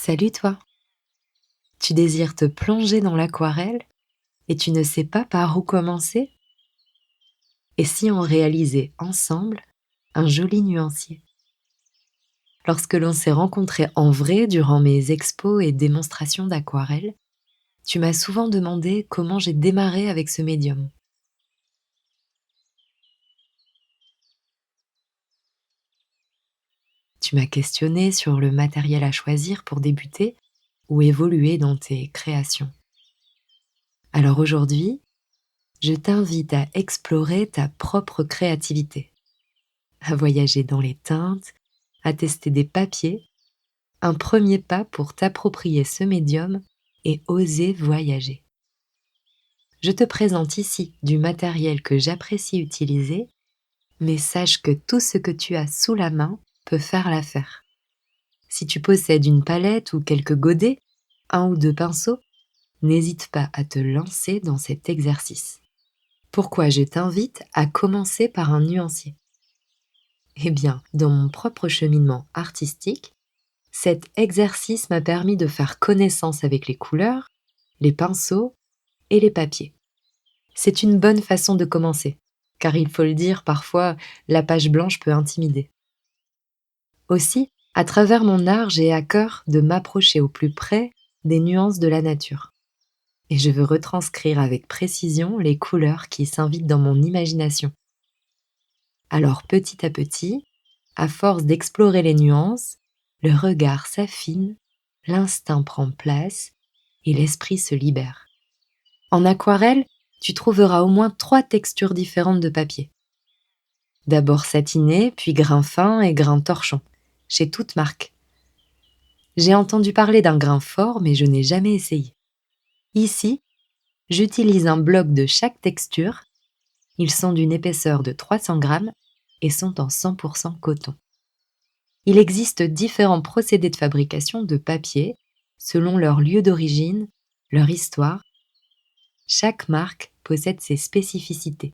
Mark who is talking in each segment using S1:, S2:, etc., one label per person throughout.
S1: Salut toi! Tu désires te plonger dans l'aquarelle et tu ne sais pas par où commencer? Et si on réalisait ensemble un joli nuancier? Lorsque l'on s'est rencontrés en vrai durant mes expos et démonstrations d'aquarelle, tu m'as souvent demandé comment j'ai démarré avec ce médium. Tu m'as questionné sur le matériel à choisir pour débuter ou évoluer dans tes créations. Alors aujourd'hui, je t'invite à explorer ta propre créativité, à voyager dans les teintes, à tester des papiers, un premier pas pour t'approprier ce médium et oser voyager. Je te présente ici du matériel que j'apprécie utiliser, mais sache que tout ce que tu as sous la main peut faire l'affaire. Si tu possèdes une palette ou quelques godets, un ou deux pinceaux, n'hésite pas à te lancer dans cet exercice. Pourquoi je t'invite à commencer par un nuancier? Eh bien, dans mon propre cheminement artistique, cet exercice m'a permis de faire connaissance avec les couleurs, les pinceaux et les papiers. C'est une bonne façon de commencer, car il faut le dire, parfois, la page blanche peut intimider. Aussi, à travers mon art, j'ai à cœur de m'approcher au plus près des nuances de la nature. Et je veux retranscrire avec précision les couleurs qui s'invitent dans mon imagination. Alors petit à petit, à force d'explorer les nuances, le regard s'affine, l'instinct prend place et l'esprit se libère. En aquarelle, tu trouveras au moins 3 textures différentes de papier. D'abord satiné, puis grain fin et grain torchon, chez toute marque. J'ai entendu parler d'un grain fort, mais je n'ai jamais essayé. Ici, j'utilise un bloc de chaque texture. Ils sont d'une épaisseur de 300 grammes et sont en 100% coton. Il existe différents procédés de fabrication de papier selon leur lieu d'origine, leur histoire. Chaque marque possède ses spécificités,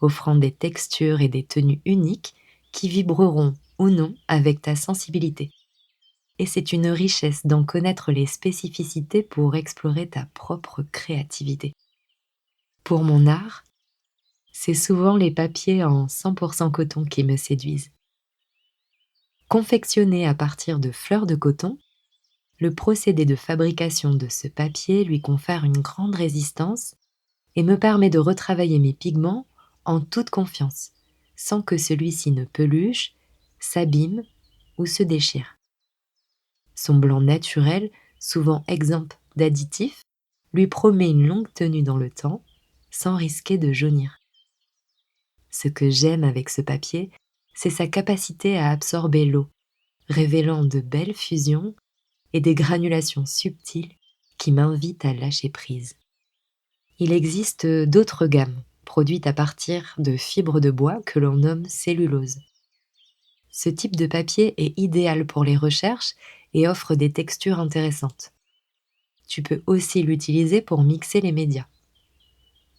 S1: offrant des textures et des tenues uniques qui vibreront ou non avec ta sensibilité. Et c'est une richesse d'en connaître les spécificités pour explorer ta propre créativité. Pour mon art, c'est souvent les papiers en 100% coton qui me séduisent. Confectionné à partir de fleurs de coton, le procédé de fabrication de ce papier lui confère une grande résistance et me permet de retravailler mes pigments en toute confiance, sans que celui-ci ne peluche, s'abîme ou se déchire. Son blanc naturel, souvent exempt d'additifs, lui promet une longue tenue dans le temps, sans risquer de jaunir. Ce que j'aime avec ce papier, c'est sa capacité à absorber l'eau, révélant de belles fusions et des granulations subtiles qui m'invitent à lâcher prise. Il existe d'autres gammes, produites à partir de fibres de bois que l'on nomme cellulose. Ce type de papier est idéal pour les recherches et offre des textures intéressantes. Tu peux aussi l'utiliser pour mixer les médias.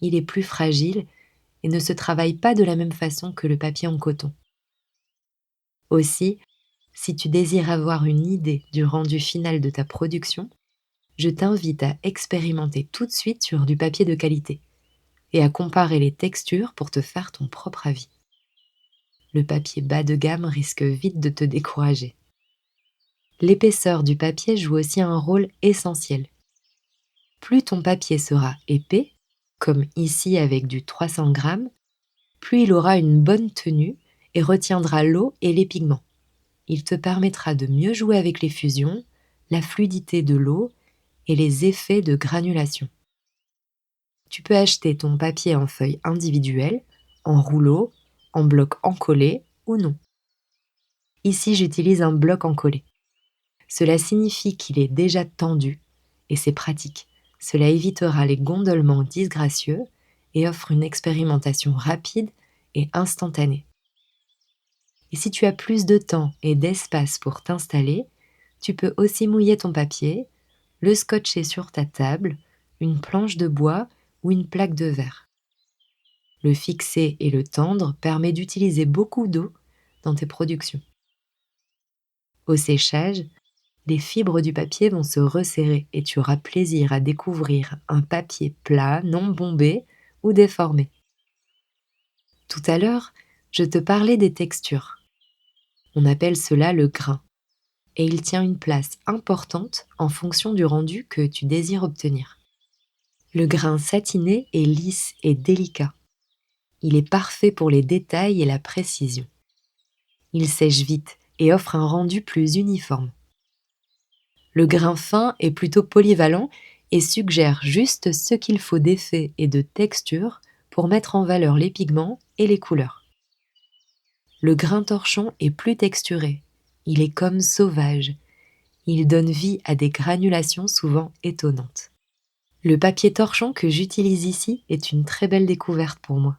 S1: Il est plus fragile et ne se travaille pas de la même façon que le papier en coton. Aussi, si tu désires avoir une idée du rendu final de ta production, je t'invite à expérimenter tout de suite sur du papier de qualité et à comparer les textures pour te faire ton propre avis. Le papier bas de gamme risque vite de te décourager. L'épaisseur du papier joue aussi un rôle essentiel. Plus ton papier sera épais, comme ici avec du 300 grammes, plus il aura une bonne tenue et retiendra l'eau et les pigments. Il te permettra de mieux jouer avec les fusions, la fluidité de l'eau et les effets de granulation. Tu peux acheter ton papier en feuilles individuelles, en rouleau, en bloc encollé ou non. Ici, j'utilise un bloc encollé. Cela signifie qu'il est déjà tendu et c'est pratique. Cela évitera les gondolements disgracieux et offre une expérimentation rapide et instantanée. Et si tu as plus de temps et d'espace pour t'installer, tu peux aussi mouiller ton papier, le scotcher sur ta table, une planche de bois ou une plaque de verre. Le fixer et le tendre permet d'utiliser beaucoup d'eau dans tes productions. Au séchage, les fibres du papier vont se resserrer et tu auras plaisir à découvrir un papier plat, non bombé ou déformé. Tout à l'heure, je te parlais des textures. On appelle cela le grain, et il tient une place importante en fonction du rendu que tu désires obtenir. Le grain satiné est lisse et délicat. Il est parfait pour les détails et la précision. Il sèche vite et offre un rendu plus uniforme. Le grain fin est plutôt polyvalent et suggère juste ce qu'il faut d'effet et de texture pour mettre en valeur les pigments et les couleurs. Le grain torchon est plus texturé. Il est comme sauvage. Il donne vie à des granulations souvent étonnantes. Le papier torchon que j'utilise ici est une très belle découverte pour moi.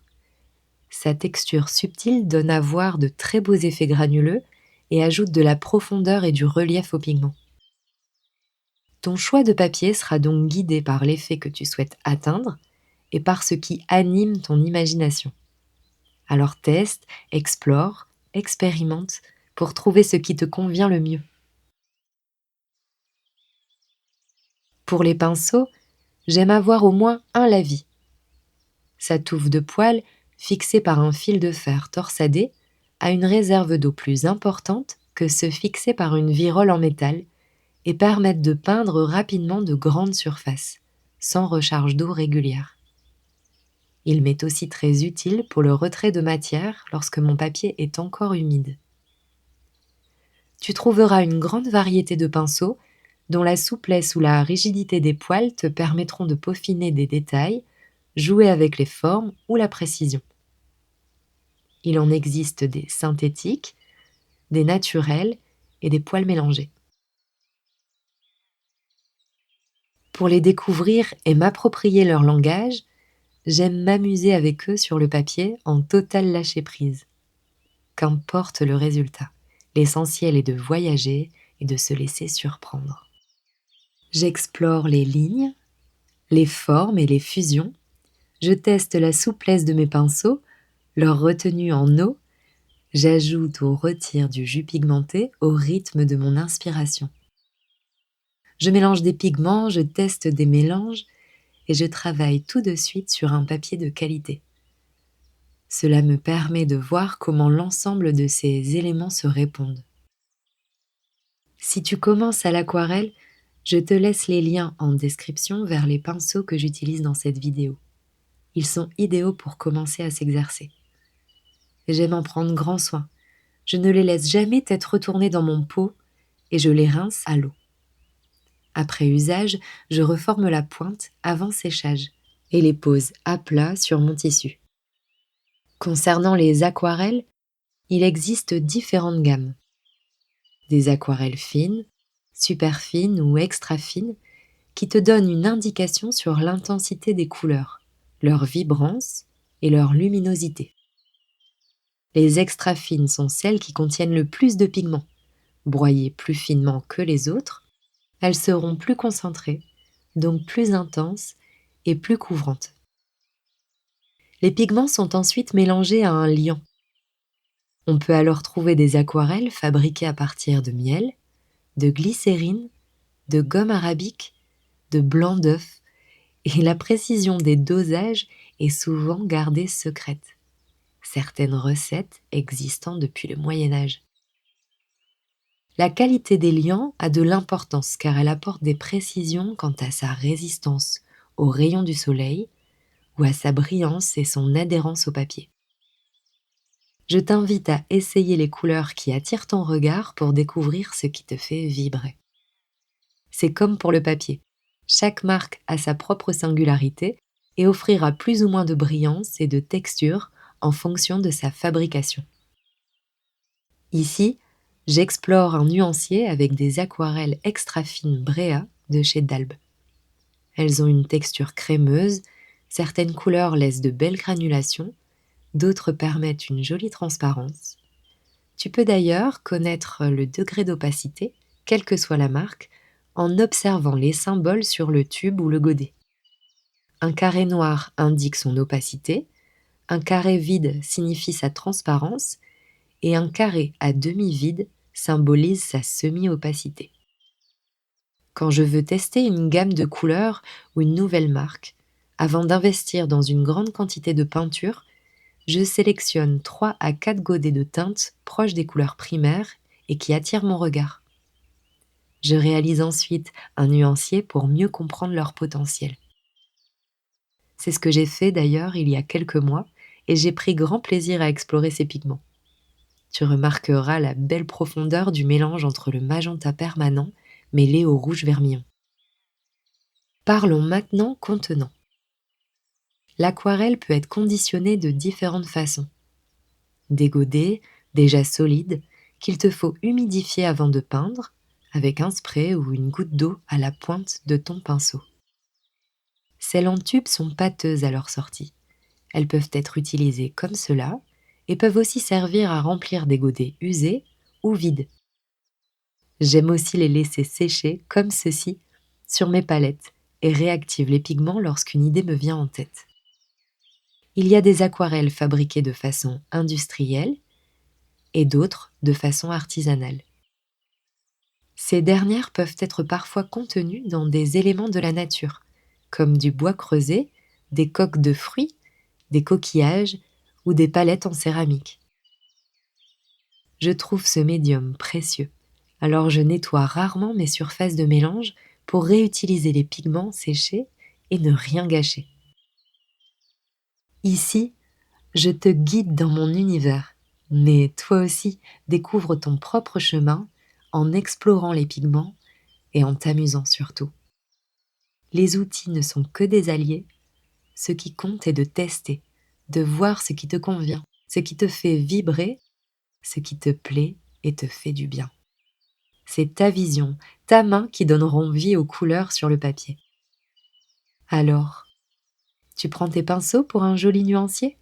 S1: Sa texture subtile donne à voir de très beaux effets granuleux et ajoute de la profondeur et du relief au pigment. Ton choix de papier sera donc guidé par l'effet que tu souhaites atteindre et par ce qui anime ton imagination. Alors teste, explore, expérimente pour trouver ce qui te convient le mieux. Pour les pinceaux, j'aime avoir au moins un lavis. Sa touffe de poils, fixée par un fil de fer torsadé, a une réserve d'eau plus importante que ceux fixés par une virole en métal et permettent de peindre rapidement de grandes surfaces, sans recharge d'eau régulière. Il m'est aussi très utile pour le retrait de matière lorsque mon papier est encore humide. Tu trouveras une grande variété de pinceaux dont la souplesse ou la rigidité des poils te permettront de peaufiner des détails, jouer avec les formes ou la précision. Il en existe des synthétiques, des naturels et des poils mélangés. Pour les découvrir et m'approprier leur langage, j'aime m'amuser avec eux sur le papier en totale lâcher-prise. Qu'importe le résultat, l'essentiel est de voyager et de se laisser surprendre. J'explore les lignes, les formes et les fusions. Je teste la souplesse de mes pinceaux, leur retenue en eau. J'ajoute ou retire du jus pigmenté au rythme de mon inspiration. Je mélange des pigments, je teste des mélanges et je travaille tout de suite sur un papier de qualité. Cela me permet de voir comment l'ensemble de ces éléments se répondent. Si tu commences à l'aquarelle, je te laisse les liens en description vers les pinceaux que j'utilise dans cette vidéo. Ils sont idéaux pour commencer à s'exercer. J'aime en prendre grand soin. Je ne les laisse jamais être retournés dans mon pot et je les rince à l'eau. Après usage, je reforme la pointe avant séchage et les pose à plat sur mon tissu. Concernant les aquarelles, il existe différentes gammes. Des aquarelles fines, super fines ou extra fines qui te donnent une indication sur l'intensité des couleurs, leur vibrance et leur luminosité. Les extra fines sont celles qui contiennent le plus de pigments. Broyées plus finement que les autres, elles seront plus concentrées, donc plus intenses et plus couvrantes. Les pigments sont ensuite mélangés à un liant. On peut alors trouver des aquarelles fabriquées à partir de miel, de glycérine, de gomme arabique, de blanc d'œuf, et la précision des dosages est souvent gardée secrète. Certaines recettes existant depuis le Moyen Âge. La qualité des liants a de l'importance car elle apporte des précisions quant à sa résistance aux rayons du soleil ou à sa brillance et son adhérence au papier. Je t'invite à essayer les couleurs qui attirent ton regard pour découvrir ce qui te fait vibrer. C'est comme pour le papier. Chaque marque a sa propre singularité et offrira plus ou moins de brillance et de texture en fonction de sa fabrication. Ici, j'explore un nuancier avec des aquarelles extra fines Brea de chez Dalb. Elles ont une texture crémeuse, certaines couleurs laissent de belles granulations, d'autres permettent une jolie transparence. Tu peux d'ailleurs connaître le degré d'opacité, quelle que soit la marque, en observant les symboles sur le tube ou le godet. Un carré noir indique son opacité, un carré vide signifie sa transparence et un carré à demi vide symbolise sa semi-opacité. Quand je veux tester une gamme de couleurs ou une nouvelle marque, avant d'investir dans une grande quantité de peinture, je sélectionne 3 à 4 godets de teintes proches des couleurs primaires et qui attirent mon regard. Je réalise ensuite un nuancier pour mieux comprendre leur potentiel. C'est ce que j'ai fait d'ailleurs il y a quelques mois et j'ai pris grand plaisir à explorer ces pigments. Tu remarqueras la belle profondeur du mélange entre le magenta permanent mêlé au rouge vermillon. Parlons maintenant contenant. L'aquarelle peut être conditionnée de différentes façons. Des godets déjà solides qu'il te faut humidifier avant de peindre avec un spray ou une goutte d'eau à la pointe de ton pinceau. Celles en tube sont pâteuses à leur sortie. Elles peuvent être utilisées comme cela et peuvent aussi servir à remplir des godets usés ou vides. J'aime aussi les laisser sécher comme ceci sur mes palettes et réactive les pigments lorsqu'une idée me vient en tête. Il y a des aquarelles fabriquées de façon industrielle et d'autres de façon artisanale. Ces dernières peuvent être parfois contenues dans des éléments de la nature, comme du bois creusé, des coques de fruits, des coquillages ou des palettes en céramique. Je trouve ce médium précieux, alors je nettoie rarement mes surfaces de mélange pour réutiliser les pigments séchés et ne rien gâcher. Ici, je te guide dans mon univers, mais toi aussi découvre ton propre chemin en explorant les pigments et en t'amusant surtout. Les outils ne sont que des alliés, ce qui compte est de tester, de voir ce qui te convient, ce qui te fait vibrer, ce qui te plaît et te fait du bien. C'est ta vision, ta main qui donneront vie aux couleurs sur le papier. Alors, tu prends tes pinceaux pour un joli nuancier ?